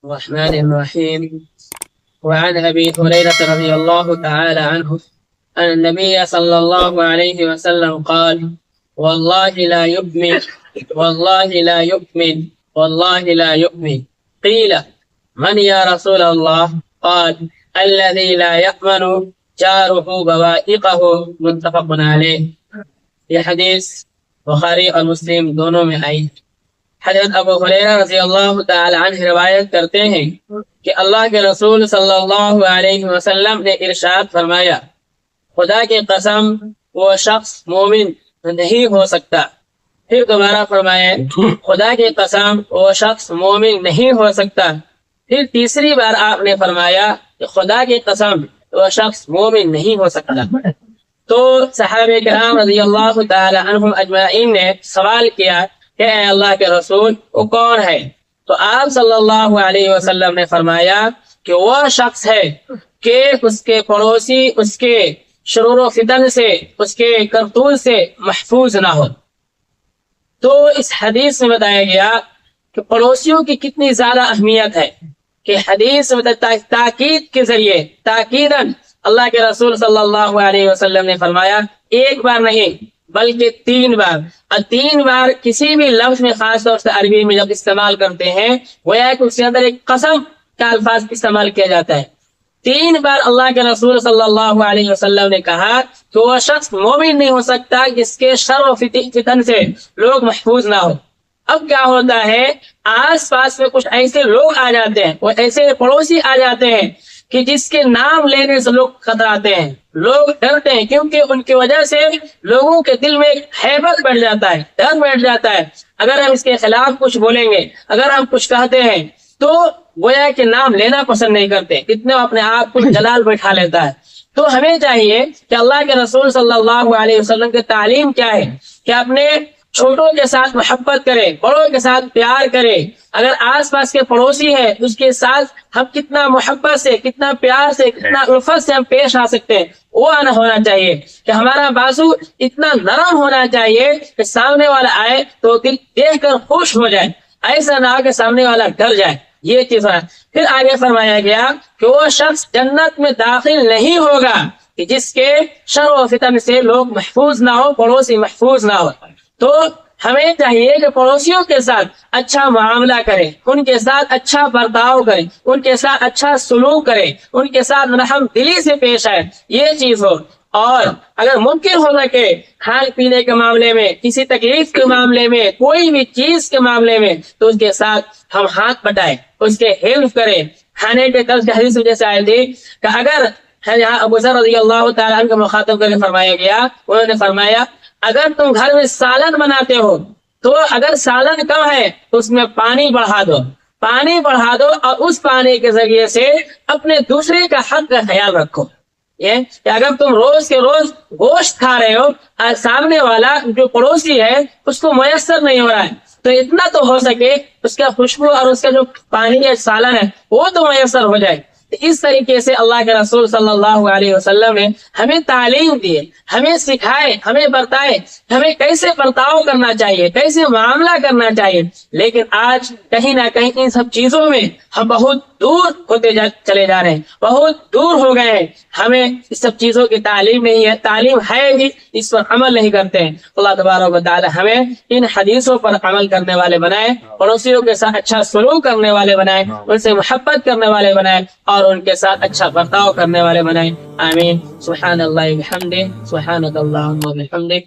الرحمن الرحيم. وعن أبي هريرة رضي الله تعالى عنه أن النبي صلى الله عليه وسلم قال: والله لا يؤمن، والله لا يؤمن، والله لا يؤمن. قيل: من يا رسول الله؟ قال: الذي لا يأمن جاره بوائقه. متفق علیہ. یہ حدیث بخاری اور مسلم دونوں میں آئی. حضرت ابو ہریرہ رضی اللہ تعالی عنہ روایت کرتے ہیں کہ اللہ کے رسول صلی اللہ علیہ وسلم نے ارشاد فرمایا: خدا کی قسم وہ شخص مومن نہیں ہو سکتا. پھر دوبارہ فرمایا: خدا کی قسم وہ شخص مومن نہیں ہو سکتا. پھر تیسری بار آپ نے فرمایا کہ خدا کی قسم وہ شخص مومن نہیں ہو سکتا. تو صحابہ کرام رضی اللہ تعالی عنہم اجمعین نے سوال کیا کہ اے اللہ کے رسول وہ کون ہے؟ تو آپ صلی اللہ علیہ وسلم نے فرمایا کہ وہ شخص ہے کہ اس کے پڑوسی اس کے شرور و فتن سے، اس کے کرتوت سے محفوظ نہ ہو. تو اس حدیث میں بتایا گیا کہ پڑوسیوں کی کتنی زیادہ اہمیت ہے کہ حدیث میں تاکید کے ذریعے تاکیداً اللہ کے رسول صلی اللہ علیہ وسلم نے فرمایا، ایک بار نہیں بلکہ 3 بار. اور 3 بار کسی بھی لفظ میں خاص طور سے عربی میں جب استعمال کرتے ہیں گویا کہ اس کے اندر ایک قسم کا الفاظ استعمال کیا جاتا ہے. 3 بار اللہ کے رسول صلی اللہ علیہ وسلم نے کہا کہ وہ شخص مومن نہیں ہو سکتا جس کے شر و فتن سے لوگ محفوظ نہ ہو. اب کیا ہوتا ہے، آس پاس میں کچھ ایسے لوگ آ جاتے ہیں، وہ ایسے پڑوسی آ جاتے ہیں کہ جس کے نام لینے سے لوگ خطراتے ہیں، لوگ ڈرتے ہیں، کیونکہ ان کی وجہ سے لوگوں کے دل میں ہیبت بڑھ جاتا ہے، ڈر بیٹھ جاتا ہے. اگر ہم اس کے خلاف کچھ بولیں گے، اگر ہم کچھ کہتے ہیں تو گویا کہ نام لینا پسند نہیں کرتے، اتنے اپنے آپ کو جلال بٹھا لیتا ہے. تو ہمیں چاہیے کہ اللہ کے رسول صلی اللہ علیہ وسلم کی تعلیم کیا ہے کہ اپنے چھوٹوں کے ساتھ محبت کرے، بڑوں کے ساتھ پیار کرے. اگر آس پاس کے پڑوسی ہے اس کے ساتھ ہم کتنا محبت سے، کتنا پیار سے، کتنا الفت سے ہم پیش آ سکتے ہیں، وہ آنا ہونا چاہیے کہ ہمارا بازو اتنا نرم ہونا چاہیے کہ سامنے والا آئے تو دل دیکھ کر خوش ہو جائے، ایسا نہ کہ سامنے والا ڈر جائے. یہ چیز ہے. پھر آگے فرمایا گیا کہ وہ شخص جنت میں داخل نہیں ہوگا کہ جس کے شر و فتن سے لوگ محفوظ نہ ہو، پڑوسی محفوظ نہ ہو. تو ہمیں چاہیے کہ پڑوسیوں کے ساتھ اچھا معاملہ کرے، ان کے ساتھ اچھا برتاؤ کرے، ان کے ساتھ اچھا سلوک کرے، ان کے ساتھ رحم دلی سے پیش آئے. یہ چیز ہو. اور اگر ممکن ہو سکے کھانے پینے کے معاملے میں، کسی تکلیف کے معاملے میں، کوئی بھی چیز کے معاملے میں، تو اس کے ساتھ ہم ہاتھ بٹائیں، اس کے ہیلپ کریں. کھانے کے طرز کی حدیث میں جیسے آئی تھی کہ اگر یہاں ابو ذر رضی اللہ تعالیٰ عنہ کو مخاطب کر کے فرمایا گیا، انہوں نے فرمایا اگر تم گھر میں سالن بناتے ہو تو اگر سالن کم ہے تو اس میں پانی بڑھا دو، پانی بڑھا دو، اور اس پانی کے ذریعے سے اپنے دوسرے کا حق کا خیال رکھو. یہ کہ اگر تم روز کے روز گوشت کھا رہے ہو اور سامنے والا جو پڑوسی ہے اس کو میسر نہیں ہو رہا ہے، تو اتنا تو ہو سکے اس کا خوشبو اور اس کا جو پانی یا سالن ہے وہ تو میسر ہو جائے. اس طریقے سے اللہ کے رسول صلی اللہ علیہ وسلم نے ہمیں تعلیم دی، ہمیں سکھائے، ہمیں بتائے ہمیں کیسے برتاؤ کرنا چاہیے، کیسے معاملہ کرنا چاہیے. لیکن آج کہیں نہ کہیں ان سب چیزوں میں ہم بہت دور ہوتے چلے جا رہے ہیں، بہت دور ہو گئے ہیں. ہمیں اس سب چیزوں کی تعلیم نہیں ہے، تعلیم ہے ہی اس پر عمل نہیں کرتے ہیں. اللہ تبارک و تعالی ہمیں ان حدیثوں پر عمل کرنے والے بنائے، پڑوسیوں کے ساتھ اچھا سلوک کرنے والے بنائے، ان سے محبت کرنے والے بنائے، اور ان کے ساتھ اچھا برتاؤ کرنے والے بنائے. آمین. سبحان اللہ وبحمدہ، سبحانک اللہم وبحمدک.